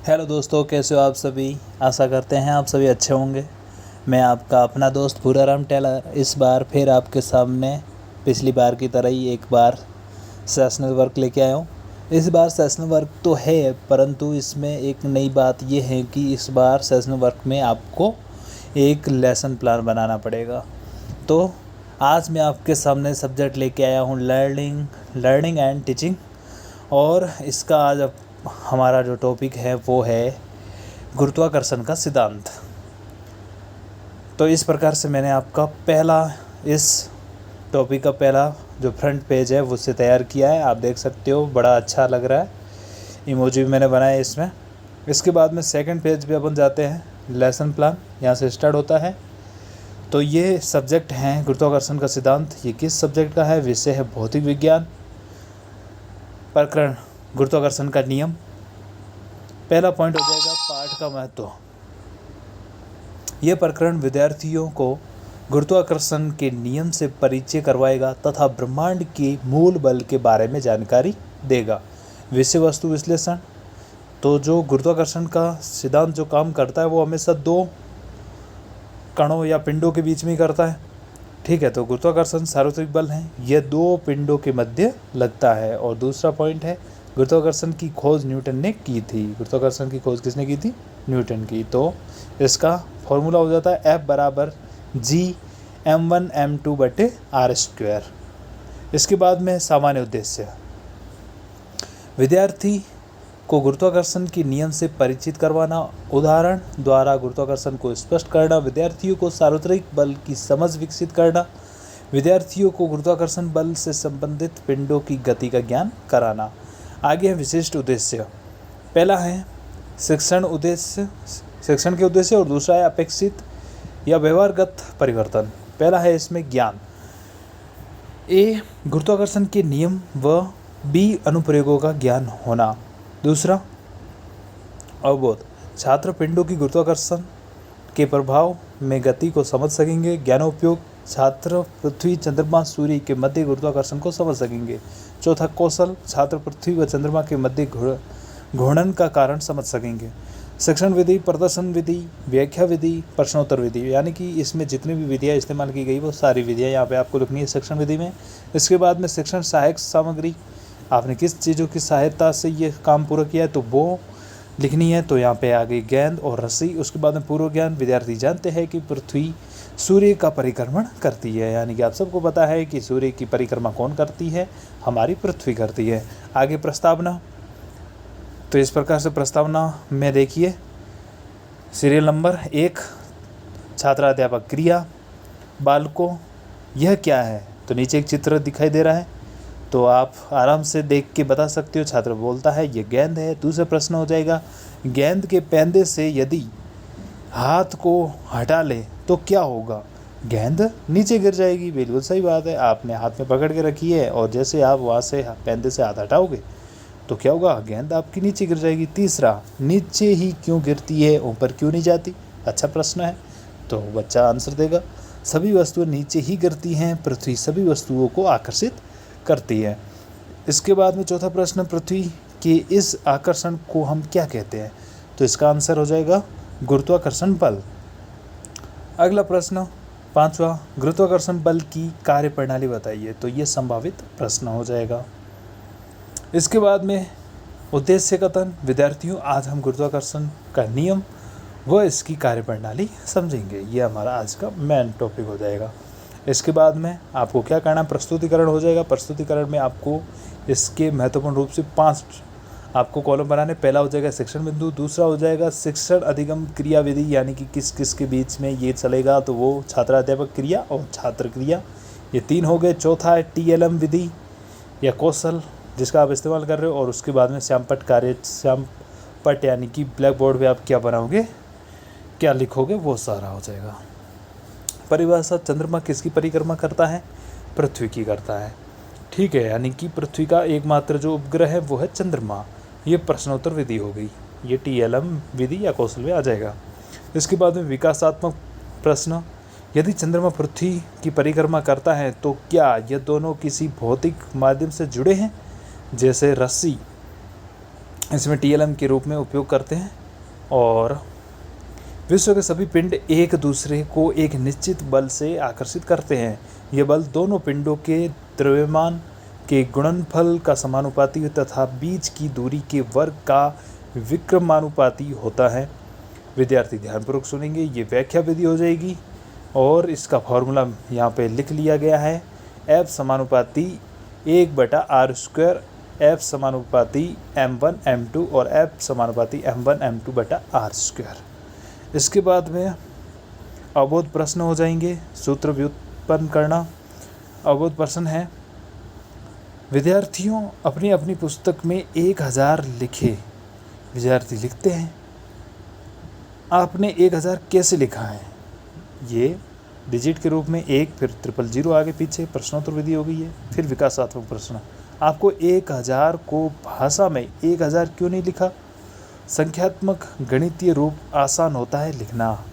Hello दोस्तों, कैसे हो आप सभी। आशा करते हैं आप सभी अच्छे होंगे। मैं आपका अपना दोस्त भूराराम टेलर इस बार फिर आपके सामने पिछली बार की तरह ही एक बार सेशनल वर्क लेके आया हूँ। इस बार सेशनल वर्क तो है, परंतु इसमें एक नई बात ये है कि इस बार सेशनल वर्क में आपको एक लेसन प्लान बनाना पड़ेगा। तो आज मैं आपके सामने सब्जेक्ट लेके आया हूँ लर्निंग एंड टीचिंग। और इसका आज हमारा जो टॉपिक है वो है गुरुत्वाकर्षण का सिद्धांत। तो इस प्रकार से मैंने आपका इस टॉपिक का पहला जो फ्रंट पेज है वो उससे तैयार किया है। आप देख सकते हो, बड़ा अच्छा लग रहा है। इमोजी भी मैंने बनाया इसमें। इसके बाद में सेकंड पेज पे अपन जाते हैं। लेसन प्लान यहाँ से स्टार्ट होता है। तो ये सब्जेक्ट हैं गुरुत्वाकर्षण का सिद्धांत। ये किस सब्जेक्ट का है? विषय है भौतिक विज्ञान। प्रकरण गुरुत्वाकर्षण का नियम। पहला पॉइंट हो जाएगा पाठ का महत्व। यह प्रकरण विद्यार्थियों को गुरुत्वाकर्षण के नियम से परिचय करवाएगा तथा ब्रह्मांड के मूल बल के बारे में जानकारी देगा। विषय वस्तु विश्लेषण। तो जो गुरुत्वाकर्षण का सिद्धांत जो काम करता है वो हमेशा दो कणों या पिंडों के बीच में ही करता है। ठीक है, तो गुरुत्वाकर्षण सार्वत्रिक बल है, यह दो पिंडों के मध्य लगता है। और दूसरा पॉइंट है गुरुत्वाकर्षण की खोज न्यूटन ने की थी। गुरुत्वाकर्षण की खोज किसने की थी? न्यूटन की। तो इसका फॉर्मूला हो जाता है F बराबर G m1m2/r²। इसके बाद में सामान्य उद्देश्य। विद्यार्थी को गुरुत्वाकर्षण के नियम से परिचित करवाना, उदाहरण द्वारा गुरुत्वाकर्षण को स्पष्ट करना, विद्यार्थियों को सार्वत्रिक बल की समझ विकसित करना, विद्यार्थियों को गुरुत्वाकर्षण बल से संबंधित पिंडों की गति का ज्ञान कराना। आगे है विशिष्ट उद्देश्य। पहला है शिक्षण के उद्देश्य और दूसरा है अपेक्षित या व्यवहारगत परिवर्तन। पहला है इसमें ज्ञान। ए गुरुत्वाकर्षण के नियम व बी अनुप्रयोगों का ज्ञान होना। दूसरा अवबोध। छात्र पिंडों की गुरुत्वाकर्षण के प्रभाव में गति को समझ सकेंगे। ज्ञानोपयोग। छात्र पृथ्वी, चंद्रमा, सूर्य के मध्य गुरुत्वाकर्षण को समझ सकेंगे। चौथा कौशल। छात्र पृथ्वी व चंद्रमा के मध्य घूर्णन का कारण समझ सकेंगे। शिक्षण विधि, प्रदर्शन विधि, व्याख्या विधि, प्रश्नोत्तर विधि, यानी कि इसमें जितनी भी विधियाँ इस्तेमाल की गई वो सारी विधियाँ यहाँ पे आपको लिखनी है शिक्षण विधि में। इसके बाद में शिक्षण सहायक सामग्री, आपने किस चीज़ों की सहायता से ये काम पूरा किया है तो वो लिखनी है। तो यहाँ पे आ गई गेंद और रस्सी। उसके बाद में पूर्व ज्ञान। विद्यार्थी जानते हैं कि पृथ्वी सूर्य का परिक्रमण करती है, यानी कि आप सबको पता है कि सूर्य की परिक्रमा कौन करती है? हमारी पृथ्वी करती है। आगे प्रस्तावना। तो इस प्रकार से प्रस्तावना में देखिए, सीरियल नंबर 1 छात्राध्यापक क्रिया। बालकों यह क्या है? तो नीचे एक चित्र दिखाई दे रहा है, तो आप आराम से देख के बता सकते हो। छात्र बोलता है ये गेंद है। दूसरा प्रश्न हो जाएगा, गेंद के पैंदे से यदि हाथ को हटा ले तो क्या होगा? गेंद नीचे गिर जाएगी। बिल्कुल सही बात है, आपने हाथ में पकड़ के रखी है और जैसे आप वहाँ से पैंदे से हाथ हटाओगे तो क्या होगा? गेंद आपकी नीचे गिर जाएगी। तीसरा, नीचे ही क्यों गिरती है, ऊपर क्यों नहीं जाती? अच्छा प्रश्न है, तो बच्चा आंसर देगा। सभी वस्तुएं नीचे ही गिरती हैं, पृथ्वी सभी वस्तुओं को आकर्षित करती है। इसके बाद में चौथा प्रश्न, पृथ्वी के इस आकर्षण को हम क्या कहते हैं? तो इसका आंसर हो जाएगा गुरुत्वाकर्षण बल। अगला प्रश्न 5वां, गुरुत्वाकर्षण बल की कार्यप्रणाली बताइए। तो ये संभावित प्रश्न हो जाएगा। इसके बाद में उद्देश्य कथन। विद्यार्थियों, आज हम गुरुत्वाकर्षण का नियम व इसकी कार्यप्रणाली समझेंगे। ये हमारा आज का मेन टॉपिक हो जाएगा। इसके बाद में आपको क्या करना? प्रस्तुतिकरण हो जाएगा। प्रस्तुतिकरण में आपको इसके महत्वपूर्ण रूप से 5 आपको कॉलम बनाने। पहला हो जाएगा शिक्षण बिंदु। दूसरा हो जाएगा शिक्षण अधिगम क्रिया विधि, यानी कि किस किस के बीच में ये चलेगा, तो वो छात्राध्यापक क्रिया और छात्र क्रिया, ये 3 हो गए। चौथा है TLM विधि या कौशल जिसका आप इस्तेमाल कर रहे हो। और उसके बाद में श्यामपट्ट यानी कि ब्लैक बोर्ड पर आप क्या बनाओगे, क्या लिखोगे, वो सारा हो जाएगा। परिभाषा, चंद्रमा किसकी परिक्रमा करता है? पृथ्वी की करता है। ठीक है, यानी कि पृथ्वी का एकमात्र जो उपग्रह है वो है चंद्रमा। ये प्रश्नोत्तर विधि हो गई, ये TLM विधि या कौशल में आ जाएगा। इसके बाद में विकासात्मक प्रश्न, यदि चंद्रमा पृथ्वी की परिक्रमा करता है तो क्या ये दोनों किसी भौतिक माध्यम से जुड़े हैं, जैसे रस्सी इसमें TLM के रूप में उपयोग करते हैं। और विश्व के सभी पिंड एक दूसरे को एक निश्चित बल से आकर्षित करते हैं। यह बल दोनों पिंडों के द्रव्यमान के गुणनफल का समानुपाती तथा बीच की दूरी के वर्ग का विक्रमानुपाती होता है। विद्यार्थी ध्यानपूर्वक सुनेंगे, ये व्याख्या विधि हो जाएगी और इसका फॉर्मूला यहाँ पे लिख लिया गया है। F समानुपाती 1/r², F समानुपाती m1 m2 और F समानुपाती m1 m2/r²। इसके बाद में अवबोध प्रश्न हो जाएंगे। सूत्र व्युत्पन्न करना अवबोध प्रश्न है। विद्यार्थियों अपनी अपनी पुस्तक में 1000 लिखे। विद्यार्थी लिखते हैं, आपने 1000 कैसे लिखा है? ये डिजिट के रूप में 1 फिर 000 आगे पीछे प्रश्नोत्तर विधि हो गई है। फिर विकासात्मक प्रश्न, आपको 1000 को भाषा में 1000 क्यों नहीं लिखा? संख्यात्मक गणितीय रूप आसान होता है लिखना,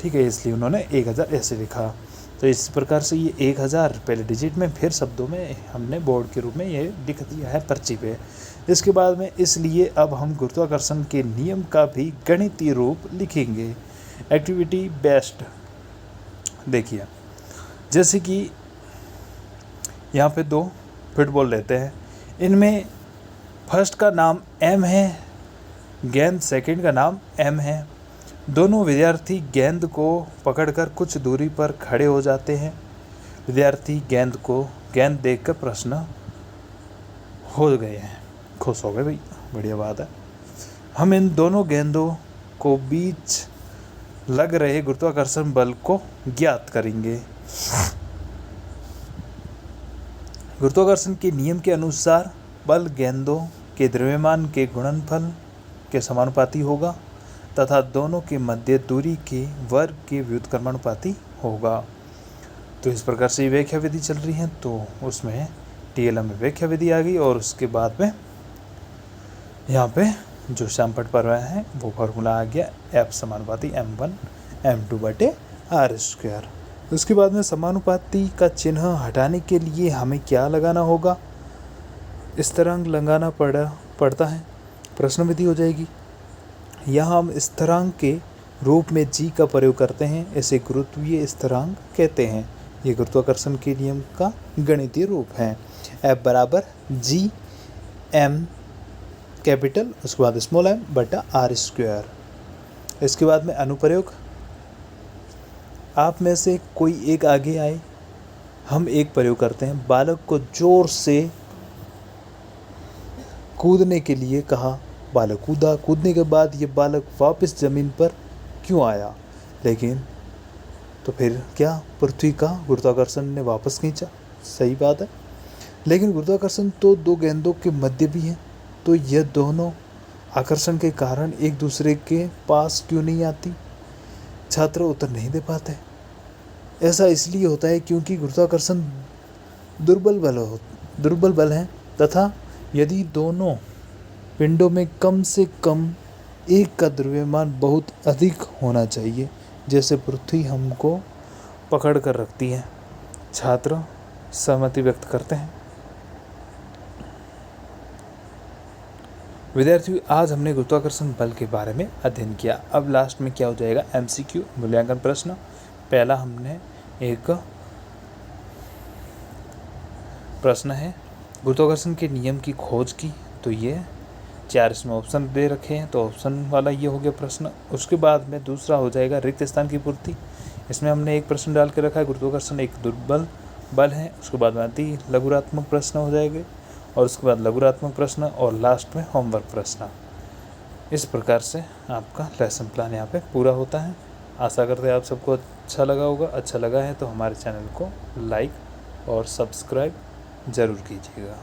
ठीक है, इसलिए उन्होंने 1000 ऐसे लिखा। तो इस प्रकार से ये 1000 पहले डिजिट में फिर शब्दों में हमने बोर्ड के रूप में ये लिख दिया है पर्ची पे। इसके बाद में इसलिए अब हम गुरुत्वाकर्षण के नियम का भी गणितीय रूप लिखेंगे। एक्टिविटी बेस्ड देखिए, जैसे कि यहाँ पे 2 फुटबॉल लेते हैं, इनमें फर्स्ट का नाम M है, गेंद सेकंड का नाम M है। दोनों विद्यार्थी गेंद को पकड़कर कुछ दूरी पर खड़े हो जाते हैं। विद्यार्थी गेंद देखकर प्रसन्न हो गए हैं, खुश हो गए, भाई बढ़िया बात है। हम इन दोनों गेंदों को बीच लग रहे गुरुत्वाकर्षण बल को ज्ञात करेंगे। गुरुत्वाकर्षण के नियम के अनुसार बल गेंदों के द्रव्यमान के गुणनफल के समानुपाती होगा तथा दोनों के मध्य दूरी के वर्ग के व्युत्क्रमानुपाती होगा। तो इस प्रकार से व्याख्या विधि चल रही है, तो उसमें TLM में व्याख्या विधि आ गई और उसके बाद में यहाँ पे जो श्याम पट पर रहा है वो फार्मूला आ गया, F समानुपाती m1 m2/r²। उसके बाद में समानुपाती का चिन्ह हटाने के लिए हमें क्या लगाना होगा? स्थिरांक लगाना पड़ता है। प्रश्न विधि हो जाएगी। यहाँ हम स्थिरांक के रूप में g का प्रयोग करते हैं, इसे गुरुत्वीय स्थिरांक कहते हैं। ये गुरुत्वाकर्षण के नियम का गणितीय रूप है। F बराबर g m कैपिटल, उसके बाद स्मॉल m/r²। इसके बाद में अनुप्रयोग, आप में से कोई एक आगे आए, हम एक प्रयोग करते हैं। बालक को जोर से कूदने के लिए कहा, बालक कूदा। कूदने के बाद ये बालक वापस ज़मीन पर क्यों आया? लेकिन तो फिर क्या पृथ्वी का गुरुत्वाकर्षण ने वापस खींचा? सही बात है, लेकिन गुरुत्वाकर्षण तो 2 गेंदों के मध्य भी है, तो यह दोनों आकर्षण के कारण एक दूसरे के पास क्यों नहीं आती? छात्र उत्तर नहीं दे पाते। ऐसा इसलिए होता है क्योंकि गुरुत्वाकर्षण दुर्बल बल है तथा यदि दोनों पिंडों में कम से कम एक का द्रव्यमान बहुत अधिक होना चाहिए, जैसे पृथ्वी हमको पकड़ कर रखती है। छात्र सहमति व्यक्त करते हैं। विद्यार्थियों, आज हमने गुरुत्वाकर्षण बल के बारे में अध्ययन किया। अब लास्ट में क्या हो जाएगा? MCQ मूल्यांकन प्रश्न। पहला हमने एक प्रश्न है, गुरुत्वाकर्षण के नियम की खोज की, तो ये 4 इसमें ऑप्शन दे रखे हैं, तो ऑप्शन वाला ये हो गया प्रश्न। उसके बाद में दूसरा हो जाएगा रिक्त स्थान की पूर्ति। इसमें हमने एक प्रश्न डाल के रखा है, गुरुत्वाकर्षण एक दुर्बल बल है। उसके बाद में अति लघुरात्मक प्रश्न हो जाएंगे और उसके बाद लघुरात्मक प्रश्न और लास्ट में होमवर्क प्रश्न। इस प्रकार से आपका लेसन प्लान यहाँ पे पूरा होता है। आशा करते हैं आप सबको अच्छा लगा होगा। अच्छा लगा है तो हमारे चैनल को लाइक और सब्सक्राइब ज़रूर कीजिएगा।